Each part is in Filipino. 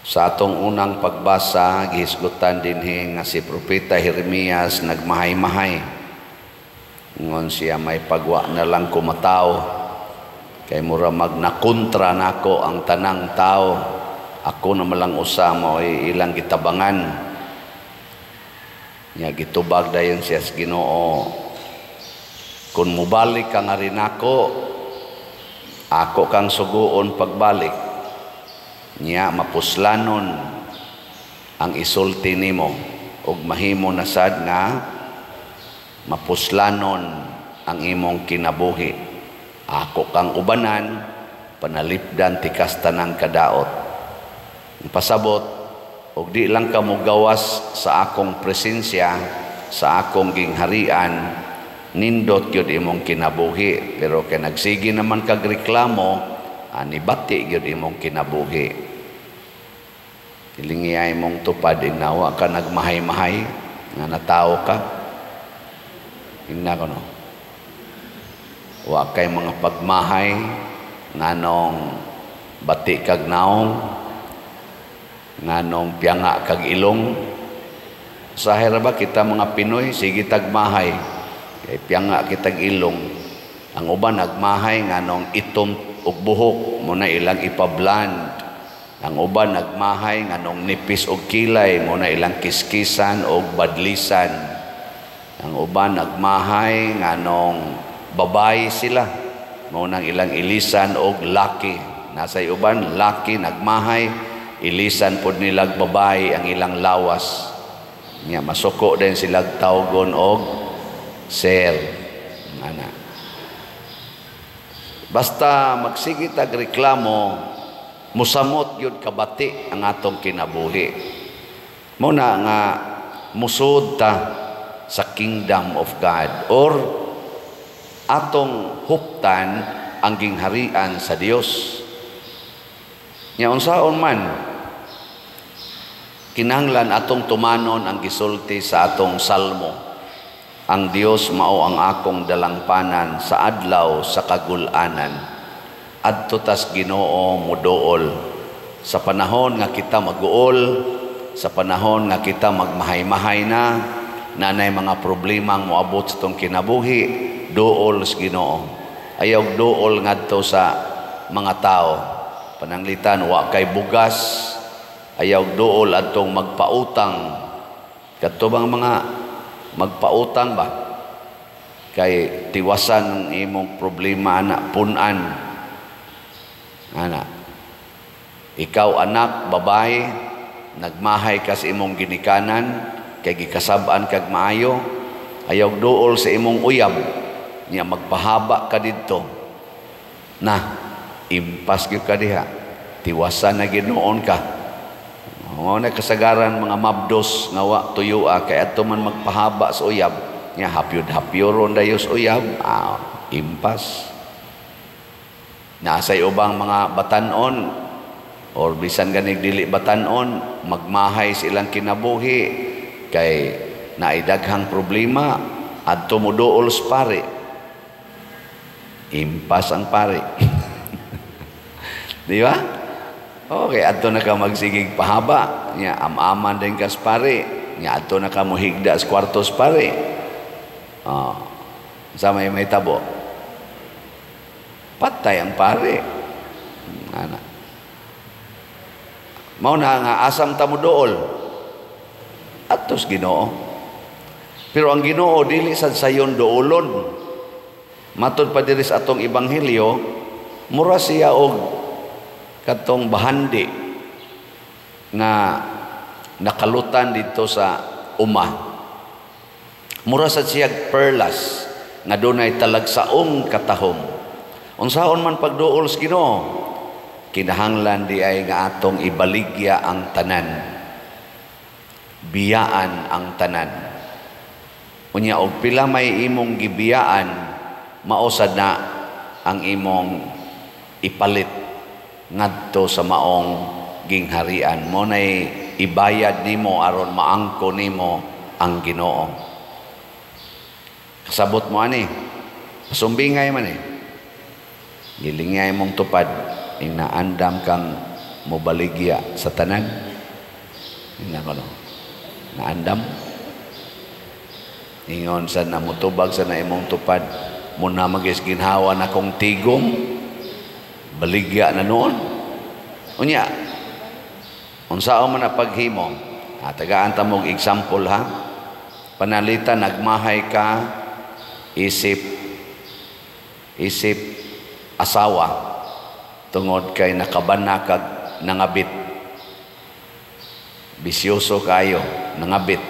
Sa atong unang pagbasa, gihisgutan dinhi nga si Propeta Jeremias nagmahay-mahay. Ngon siya may pagwa na lang kumataw. Kay mura magnakontra nako ang tanang tao. Ako na malang usa mo ilang gitabangan. Nya gitubag dayon siya sa Ginoo. Kung mubalik ka nga rin ako kang suguon pagbalik. Nya mapuslanon ang isulti nimo ug mahimo na sad nga mapuslanon ang imong kinabuhi. Ako kang ubanan, panalipdan tikas tanang kadaot. Pasabot ug di lang ka mo gawas sa akong presensya, sa akong gingharian, nindot gyud imong kinabuhi. Pero kay nagsigi naman kag reklamo, anibati gyud imong kinabuhi. Ilingiyay mong tupad, inawa ka nagmahay-mahay, nga natao ka. Ingna ko no. Wa kay mga pagmahay, nganong bati kag naong, nganong piyanga kag ilong. Sahira ba kita mga Pinoy, sige tagmahay, kay piyanga kitag ilong. Ang uban nagmahay, nganong itom ug buhok, muna ilang ipabland. Ang uban nagmahay nganong nipis og kilay mo na ilang kiskisan og badlisan. Ang uban nagmahay nganong babay sila mo nang ilang ilisan og laki. Nasay uban laki nagmahay ilisan pod nilag babay ang ilang lawas. Nya masuko din sila tawgon og sir. Ana. Basta magsigit ag reklamo, musamot yun kabati ang atong kinabuhi. Muna nga musud ta sa kingdom of God or atong huptan ang gingharian sa Dios. Nya unsaon man kinahanglan atong tumanon ang gisulti sa atong salmo. Ang Dios mao ang akong dalangpanan sa adlaw sa kagul-anan. Adto tas Ginoo muduol sa panahon nga kita maguol, sa panahon nga kita magmahay-mahay na nanay mga problemang moabot sa tong kinabuhi, duol sa Ginoo. Ayaw duol ngadto sa mga tao. Pananglitan wa kay bugas, ayaw duol adtong magpautang. Kadto bang mga magpautang ba? Kay tiwasan ang imong problema na punan. Ana, ikaw anak, babae, nagmahay ka sa imong ginikanan, kay gikasab-an kag maayo, ayaw duol sa imong uyab, niya magpahaba ka dito. Na, impas gyud ka diha, tiwasan na Ginoon ka. Mao na kasagaran mga mabdos nga wa tuyua, kay adto man magpahaba sa uyab, niya hapyod-hapyoron dayo sa uyab, impas. Nasay ubang mga batanon or bisan ganig dili batanon magmahay silang kinabuhi kay naidaghang problema adto mo duol sa pare, impas ang pare. Di ba? Okay, adto na ka magsigig pahaba nya amaman din ka sa pare nya adto na ka mo higda sa kwarto sa pare. Sa may tabo patay ang pare. Ana. Mao na nga asam ta mo duol. Atos Ginoo. Pero ang Ginoo dili sad sayon duolon. Matud pa diri sa atong ebanghelyo, mura siya og katong bahandi nga nakalutan dito sa uma. Mura sad siya perlas nga dunay talagsaong katahom. Unsaon man pagduol sa Ginoo, kinahanglan di ay nga atong ibaligya ang tanan, biyaan ang tanan. Unya og pila may imong gibiyaan, mausad na ang imong ipalit ngadto sa maong gingharian. Mo nay ibayad nimo aron maangko nimo ang Ginoo. Kasabot mo ani, pasumbingay man Gilingay mong tupad, inaandam kang mobaligya sa tanan. Ina ko no. Naandam. Ingon sa namutubag sa na imong tupad. Muna magis ginhawa na kong tigom. Baligya na noon. Unya. Unsao man na paghimo. Tagaan ta mong example ha. Panalitan nagmahay ka isip asawa tungod kay nakabana kag nangabit. Bisyoso kayo, nangabit.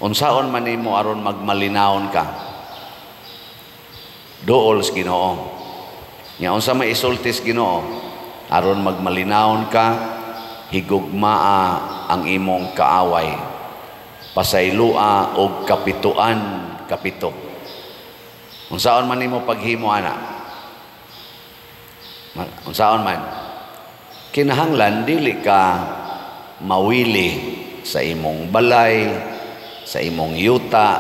Unsaon man nimo aron magmalinawon ka? Duol sa Ginoo. Nya unsa may isultis Ginoo aron magmalinawon ka, higugmaa ang imong kaaway. Pasaylua og kapito. Unsaon man nimo paghimo ana? Unsaon man? Kinahanglan dili ka mawili sa imong balay, sa imong yuta,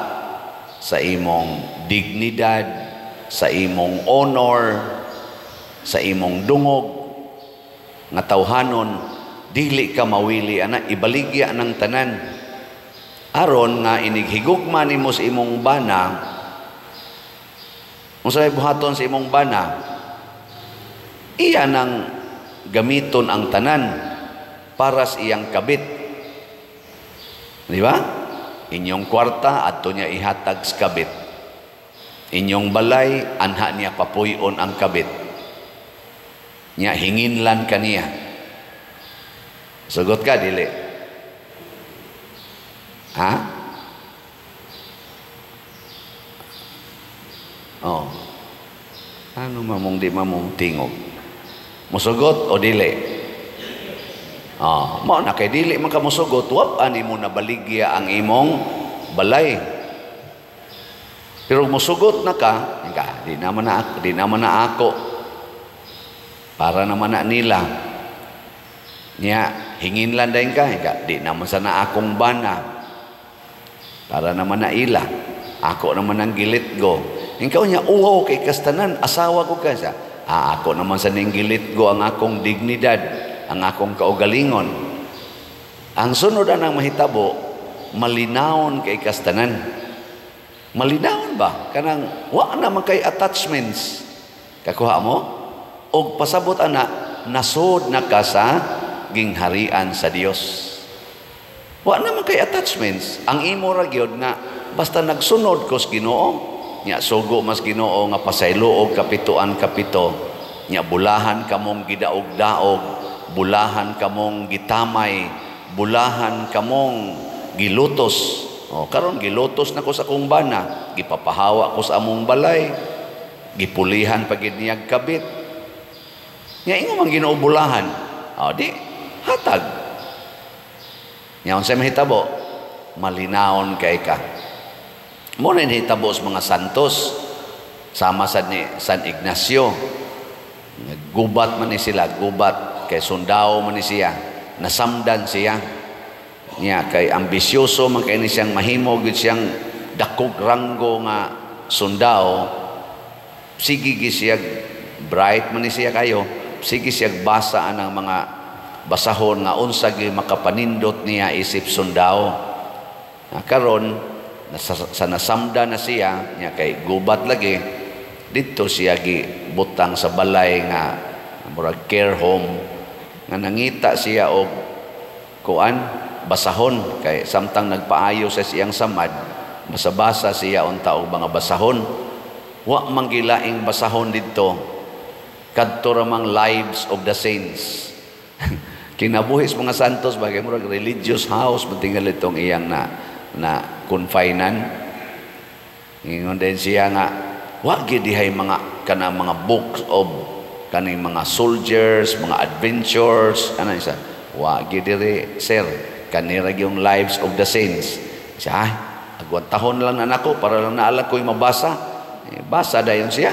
sa imong dignidad, sa imong honor, sa imong dungog nga tawhanon, dili ka mawili ana, ibaligya ng tanan aron nga inighigugma nimo sa imong bana. Unsay buhaton sa imong bana, iya nang gamiton ang tanan para sa iyang kabit. Di ba? Inyong kwarta adto niya ihatag sa kabit. Inyong balay anha niya papuyon ang kabit. Nya hinginlan kaniya. Sugot ka dili? Ha? Oh. Ano mamong di mamong tingog? Musugot o dili? Mao na kay dili man ka musugot, wa ani mo nabaligya ang imong balay. Pero musugot na ka, di naman na ako. Para naman na nila. Nya hinginlan dayon ka, di naman sana akong bana. Para naman na ila. Ako naman ang gilit go. Ikaw niya, uhaw kay kastanan, asawa ko ka siya. Ako naman sa ning gilit go ang akong dignidad, ang akong kaugalingon. Ang sunod anang mahitabo, malinawon kay kastanan. Malinawon ba? Kanang, wa naman kay attachments. Kakuha mo? O pasabot ana, nasod na ka sa gingharian sa Dios. Wa naman kay attachments. Ang imo ra gyud nga basta nagsunod ko sa Ginoo, nya sugo mas Ginoo nga pasaylo og kapito, nya bulahan kamong gidaog-daog, bulahan kamong gitamay, bulahan kamong gilutos. Karon gilutos na ko sa akong bana, gipapahawa ko sa among balay, gipulihan pagid niyag kabit. Nya ingon man Ginoo bulahan. Di hatag. Nya unsay mahitabo? Malinawon kay ka. Mo na hitabo sa mga santos, sama sa ni San Ignacio. Gubat man ni sila, gubat kay sundao man ni siya, nasamdan siya. Nya kay ambisyoso man kay ni siyang mahimo gid siyang dakog ranggo nga sundao. Sige gi siya bright man ni siya kayo, sige siya basa anang mga basahon nga unsa gi makapanindot niya isip sundao. Karon sa nasamda na siya, niya kay gubat lagi, dito siya gibutang sa balay nga murag care home, nga nangita siya og kuan basahon, kay samtang nagpaayo sa siyang samad, basabasa siya unta og mga basahon. Wa manggilaing basahon dito, kadto ramang lives of the saints. Kinabuhis mga santos bagay murag religious house matingal itong iyang na confinan. Ingon din siya nga wa gid dihay mga kanang mga books of kaning mga soldiers, mga adventures, ano isa? Wa gid diri sir, kanira yung lives of the saints. Siya agwan tahon lang na nako para lang naala ko'y mabasa. Basa dayon siya.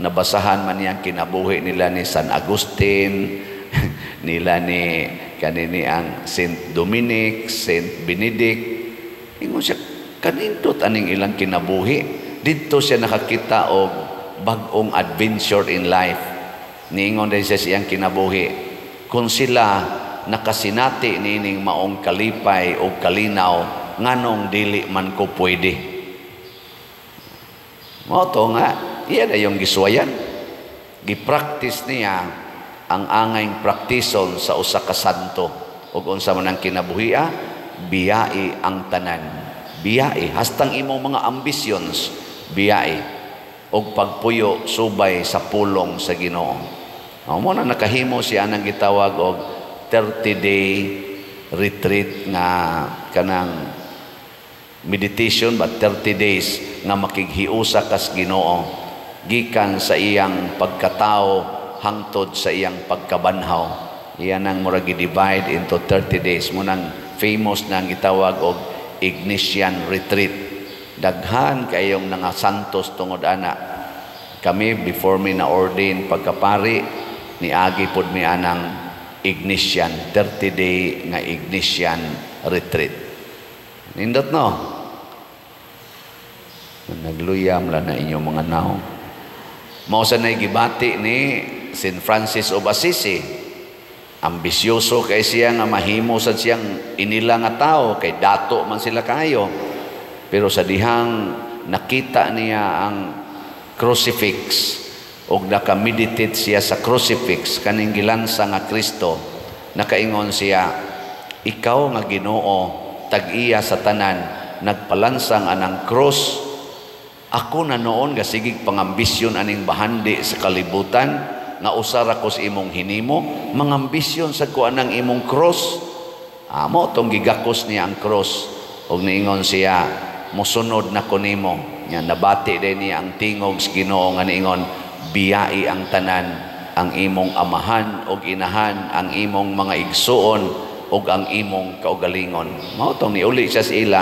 Nabasahan man niya kinabuhi nila ni San Agustin, nila ni kanini ang Saint Dominic, Saint Benedict. Ingon siya, kanindot aning ilang kinabuhi. Dito siya nakakita og bag-ong adventure in life. Niingon din siya siyang kinabuhi. kung sila nakasinati nining maong kalipay o kalinaw, nganong dili man ko pwede. Mo to nga, iyan ay yung giswayan. Gipractice niya ang angayng praktison sa usa ka santo. Ug unsa man ang kinabuhia, biyai ang tanan. Biyai, hastang imong mga ambitions, biyai. Og pagpuyo subay sa pulong sa Ginoo. Mo na nakahimo siya nang gitawag og 30-day retreat nga kanang meditation ba 30 days nga makighiusa kas Ginoo gikan sa iyang pagkatao hangtod sa iyang pagkabanhaw. Iyan ang murag divide into 30 days. Munang famous na gitawag og Ignatian retreat. Daghan kayong nga santos tungod ana. Kami before me na ordain pagkapari ni agi pod mi anang Ignatian 30-day nga Ignatian retreat. Nindot no? Nagluyam lang na inyong mga naong. Mausa na gibati ni St. Francis of Assisi. Ambisyoso kay siya nga mahimo sa siyang inila nga tao, kay dato man sila kayo. Pero sa dihang nakita niya ang crucifix o nakameditate siya sa crucifix, kaning gilansa nga Kristo, nakaingon siya, ikaw nga Ginoo, tag-iya sa tanan, nagpalansang anang cross. Ako na noon gasigig pangambisyon aning bahandi sa kalibutan, nga usara ko sa imong hinimo, mangambisyon sa kuan ang imong cross. Amo tong gigakos niya ang cross. Og niingon siya, mosunod na ko nimo. Nya nabati din niya ang tingog sa Ginoo nga niingon, biyai ang tanan, ang imong amahan og inahan, ang imong mga igsuon og ang imong kaugalingon. Mao tong niuli siya sa ila,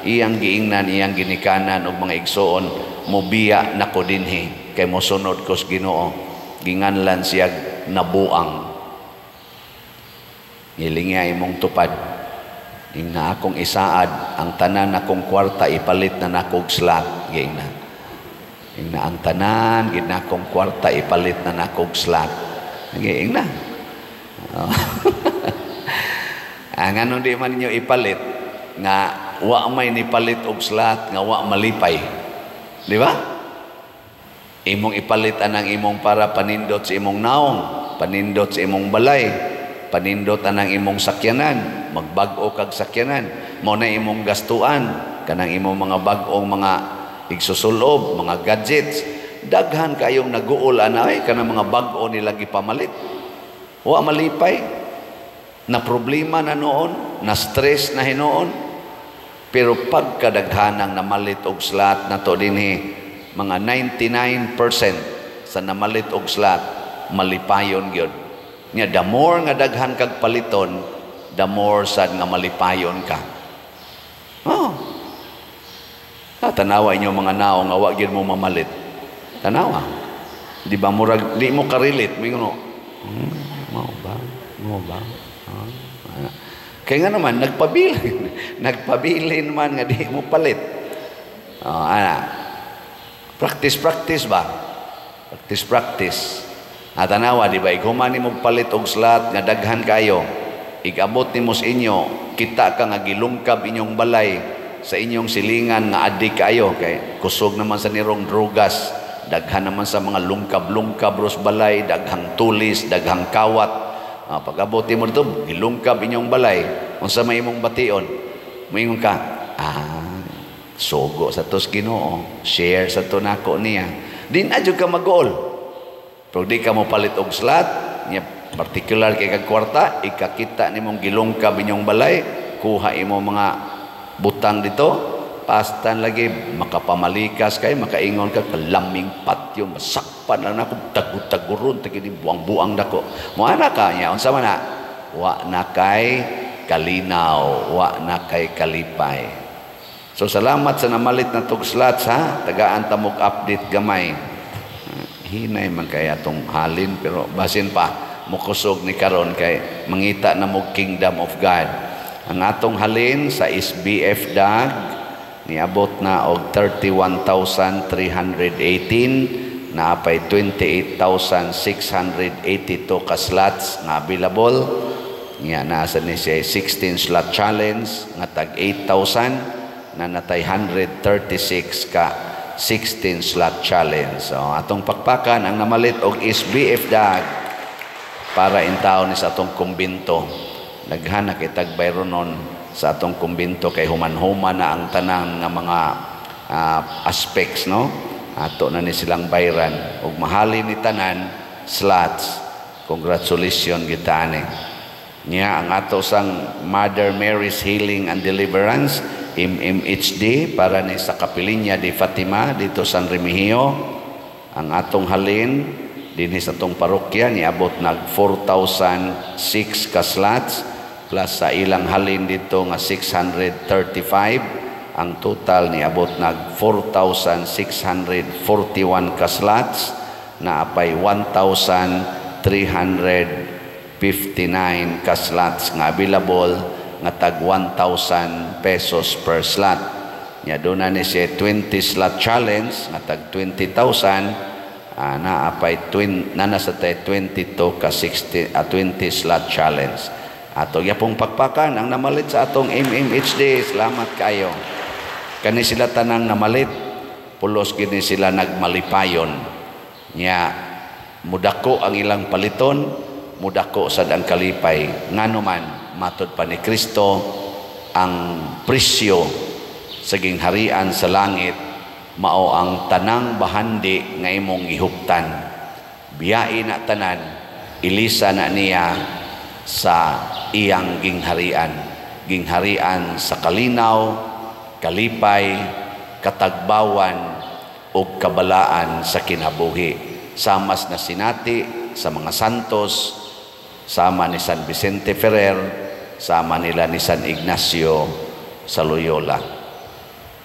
iyang giingnan, iyang ginikanan og mga igsuon, mobiya nako dinhi kay mosunod ko sa Ginoo. Ginganlan siya nabuang. Ilingya imong tupad. Ing na akong isaad, ang tanan akong kwarta ipalit na nakog slot. Ging na. Ing na ang tanan, gid na akong kwarta ipalit na nakog slot. Ging na. Ang ano di man ninyo ipalit, nga wa may nipalit og slot, nga wa malipay. Di ba? Imong ipalit anang imong para panindot sa imong naong, panindot sa imong balay, panindot anang imong sakyanan, magbag-o kag sakyanan, mo na imong gastuan, kanang imong mga bag-ong mga igsusulob, mga gadgets, daghan kayong naguol anay, kanang mga bag-o nila gipamalit. Wa malipay, na problema na noon, na stress na hinoon, pero pagkadaghanang namalit og slot na to dinhi, mga 99% sa namalit og slot malipayon gyud. Nya the more nga daghan kag paliton, the more sad nga malipayon ka. Oh. Tanawa inyo mga naong nga wa gyud mo mamalit. Tanawa. Di ba murag di mo ka-relate, mo no. Mo ba? Kaya nga naman nagpabilin man nga di mo palit. Practice ba? Practice. At tanawa, di ba? Iguman ni mo palit og slot nga daghan kayo. Igabot ni mo sa inyo, kita ka nga gilungkab inyong balay sa inyong silingan nga adik kayo. Kay kusog naman sa nirong drugas. Daghan naman sa mga lungkab-lungkab ros balay, daghang tulis, daghang kawat. Pag-abot mo dito, gilungkab inyong balay. Kung sa may imong bation, maingon ka, sogo sa tos Ginoo, share sa to nako niya. Di na jud ka mag-goal. Pero di ka mo palit og slot, niya particular kay kag kwarta, ikakita nimong gilungkab inyong balay, kuha imo mga butang dito, pastan lagi makapamalikas kay makaingon ka kalaming patyo, masakpan lang nako, tagud-taguron tagidi buang-buang dako. Mo ana ka nya unsa man na? Wa na kay kalinaw, wa na kay kalipay. So salamat sa namalit na tog slots ha. Tagaan ta mog update gamay. Hinay man kaya tong halin pero basin pa mukusog ni karon kay mangita na mog Kingdom of God. Ang atong halin sa SBF DAG niabot na og 31,318 na apay 28,682 ka slots nga available. Nga nasa ni siya 16 slot challenge nga tag 8,000 na natay 136 ka 16 slot challenge. So atong pakpakan ang namalit og SBF dag para intaw ni sa atong kumbinto. Naghana kay tagbayronon sa atong kumbinto kay human-human na ang tanan nga mga aspects, no? Ato na ni silang bayran ug mahalin ni tanan slots. Congratulations gitani. Niya ang ato sang Mother Mary's Healing and Deliverance MMHD para ni sa Kapilinya di Fatima dito San Remigio. Ang atong halin dinhi sa atong parokya niabot nag 4,006 ka slots plus sa ilang halin dito nga 635. Ang total niabot nag 4,641 ka slots na apay 1,359 ka slots nga available nga tag 1,000 pesos per slot. Nya doon na ni siya 20 slot challenge nga tag 20,000 na apay nasa tay 22 ka 20 slot challenge. Ato yapong pakpakan ang namalit sa atong MMHD. Salamat kayo. Kani sila tanang namalit, pulos gini sila nagmalipayon. Nya mudako ang ilang paliton, mudako sad ang kalipay. Nganuman matod pa ni Kristo ang presyo sa gingharian sa langit mao ang tanang bahandi nga imong ihuptan. Biyain na tanan, ilisa na niya sa iyang gingharian. Gingharian sa kalinaw, kalipay, katagbawan o kabalaan sa kinabuhi. Samas na sinati sa mga santos, sama ni San Vicente Ferrer, sama nila ni San Ignacio sa Loyola.